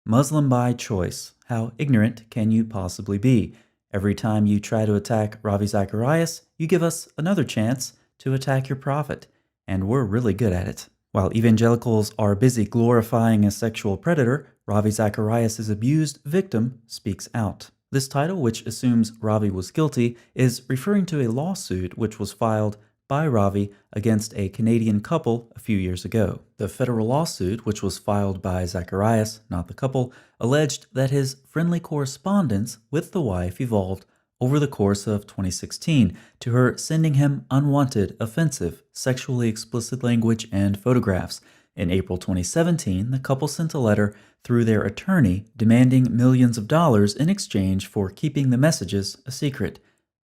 Muslim by choice. How ignorant can you possibly be? Every time you try to attack Ravi Zacharias, you give us another chance to attack your prophet, and we're really good at it. While evangelicals are busy glorifying a sexual predator, Ravi Zacharias' abused victim speaks out. This title, which assumes Ravi was guilty, is referring to a lawsuit which was filed by Ravi against a Canadian couple a few years ago. The federal lawsuit, which was filed by Zacharias, not the couple, alleged that his friendly correspondence with the wife evolved over the course of 2016 to her sending him unwanted, offensive, sexually explicit language and photographs. In April 2017, the couple sent a letter through their attorney demanding millions of dollars in exchange for keeping the messages a secret.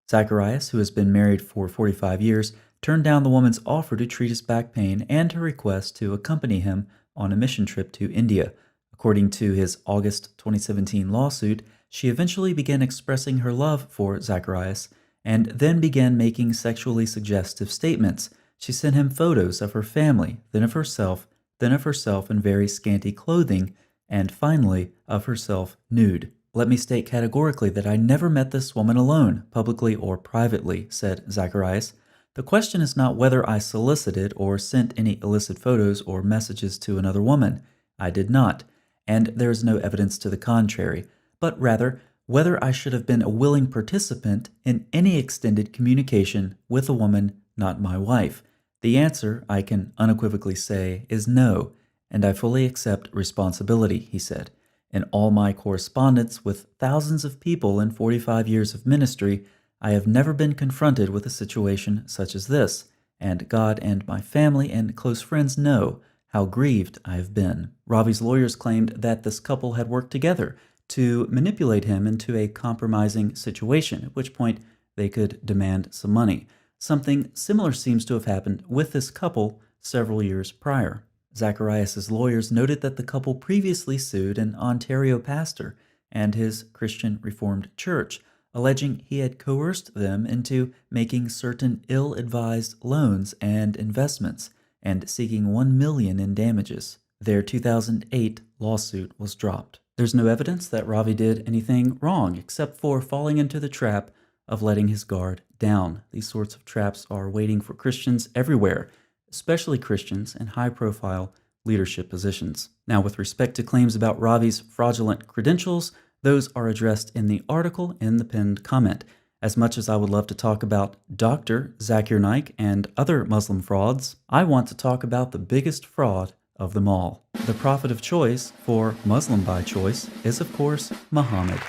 Zacharias, who has been married for 45 years, turned down the woman's offer to treat his back pain and her request to accompany him on a mission trip to India. According to his August 2017 lawsuit, she eventually began expressing her love for Zacharias and then began making sexually suggestive statements. She sent him photos of her family, then of herself in very scanty clothing, and finally of herself nude. "Let me state categorically that I never met this woman alone, publicly or privately," said Zacharias. "The question is not whether I solicited or sent any illicit photos or messages to another woman. I did not, and there is no evidence to the contrary, but rather whether I should have been a willing participant in any extended communication with a woman not my wife. The answer, I can unequivocally say, is no, and I fully accept responsibility," he said. "In all my correspondence with thousands of people in 45 years of ministry, I have never been confronted with a situation such as this, and God and my family and close friends know how grieved I have been." Ravi's lawyers claimed that this couple had worked together to manipulate him into a compromising situation, at which point they could demand some money. Something similar seems to have happened with this couple several years prior. Zacharias' lawyers noted that the couple previously sued an Ontario pastor and his Christian Reformed church, alleging he had coerced them into making certain ill-advised loans and investments and seeking $1 million in damages. Their 2008 lawsuit was dropped. There's no evidence that Ravi did anything wrong except for falling into the trap of letting his guard down. These sorts of traps are waiting for Christians everywhere, especially Christians in high-profile leadership positions. Now, with respect to claims about Ravi's fraudulent credentials, those are addressed in the article in the pinned comment. As much as I would love to talk about Dr. Zakir Naik and other Muslim frauds, I want to talk about the biggest fraud of them all. The prophet of choice for Muslim by choice is, of course, Muhammad.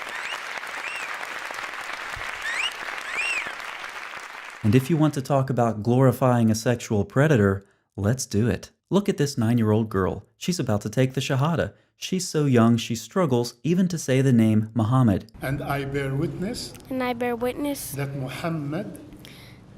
And if you want to talk about glorifying a sexual predator, let's do it. Look at this 9-year-old girl. She's about to take the Shahada. She's so young she struggles even to say the name Muhammad. And I bear witness. That Muhammad.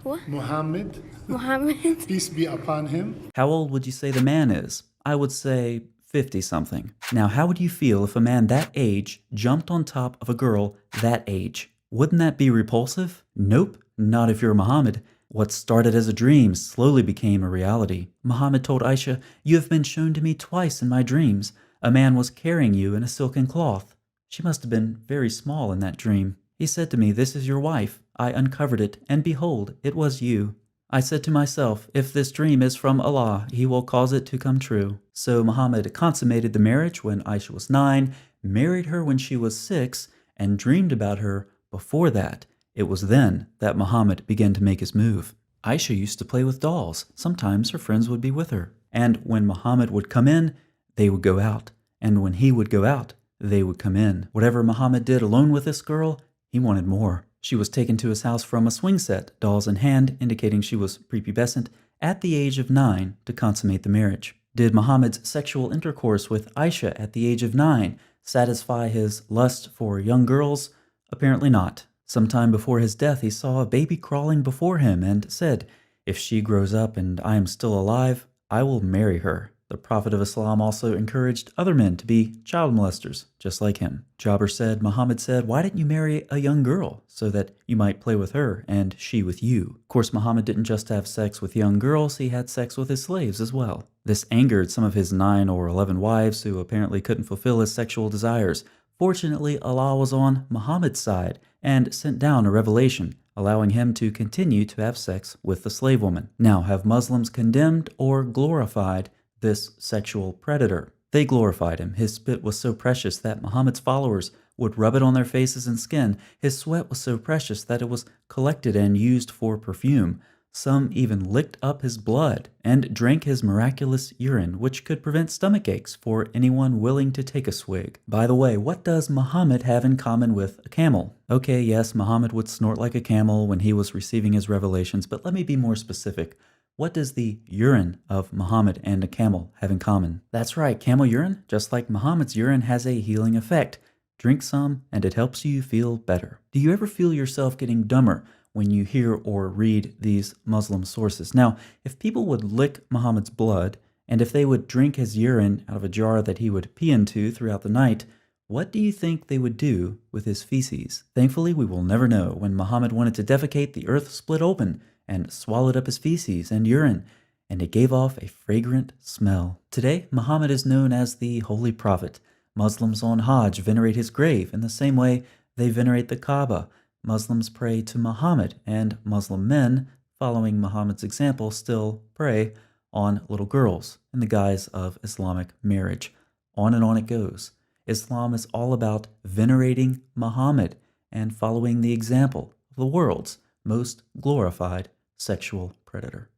What? Muhammad. Muhammad. Peace be upon him. How old would you say the man is? I would say 50-something. Now, how would you feel if a man that age jumped on top of a girl that age? Wouldn't that be repulsive? Nope, not if you're Muhammad. What started as a dream slowly became a reality. Muhammad told Aisha, "You have been shown to me twice in my dreams. A man was carrying you in a silken cloth." She must have been very small in that dream. "He said to me, 'This is your wife.' I uncovered it, and behold, it was you. I said to myself, if this dream is from Allah, He will cause it to come true." So Muhammad consummated the marriage when Aisha was 9, married her when she was 6, and dreamed about her before that. It was then that Muhammad began to make his move. Aisha used to play with dolls. Sometimes her friends would be with her. And when Muhammad would come in, they would go out. And when he would go out, they would come in. Whatever Muhammad did alone with this girl, he wanted more. She was taken to his house from a swing set, dolls in hand, indicating she was prepubescent, at the age of 9 to consummate the marriage. Did Muhammad's sexual intercourse with Aisha at the age of 9 satisfy his lust for young girls? Apparently not. Sometime before his death, he saw a baby crawling before him and said, "If she grows up and I am still alive, I will marry her." The Prophet of Islam also encouraged other men to be child molesters, just like him. Jabir said, Muhammad said, "Why didn't you marry a young girl so that you might play with her and she with you?" Of course, Muhammad didn't just have sex with young girls, he had sex with his slaves as well. This angered some of his 9 or 11 wives who apparently couldn't fulfill his sexual desires. Fortunately, Allah was on Muhammad's side and sent down a revelation, allowing him to continue to have sex with the slave woman. Now, have Muslims condemned or glorified this sexual predator? They glorified him. His spit was so precious that Muhammad's followers would rub it on their faces and skin. His sweat was so precious that it was collected and used for perfume. Some even licked up his blood and drank his miraculous urine, which could prevent stomach aches for anyone willing to take a swig. By the way, what does Muhammad have in common with a camel? Okay, yes, Muhammad would snort like a camel when he was receiving his revelations, but let me be more specific. What does the urine of Muhammad and a camel have in common? That's right, camel urine, just like Muhammad's urine, has a healing effect. Drink some and it helps you feel better. Do you ever feel yourself getting dumber when you hear or read these Muslim sources? Now, if people would lick Muhammad's blood, and if they would drink his urine out of a jar that he would pee into throughout the night, what do you think they would do with his feces? Thankfully, we will never know. When Muhammad wanted to defecate, the earth split open and swallowed up his feces and urine, and it gave off a fragrant smell. Today, Muhammad is known as the Holy Prophet. Muslims on Hajj venerate his grave in the same way they venerate the Kaaba. Muslims pray to Muhammad, and Muslim men, following Muhammad's example, still prey on little girls in the guise of Islamic marriage. On and on it goes. Islam is all about venerating Muhammad and following the example of the world's most glorified sexual predator.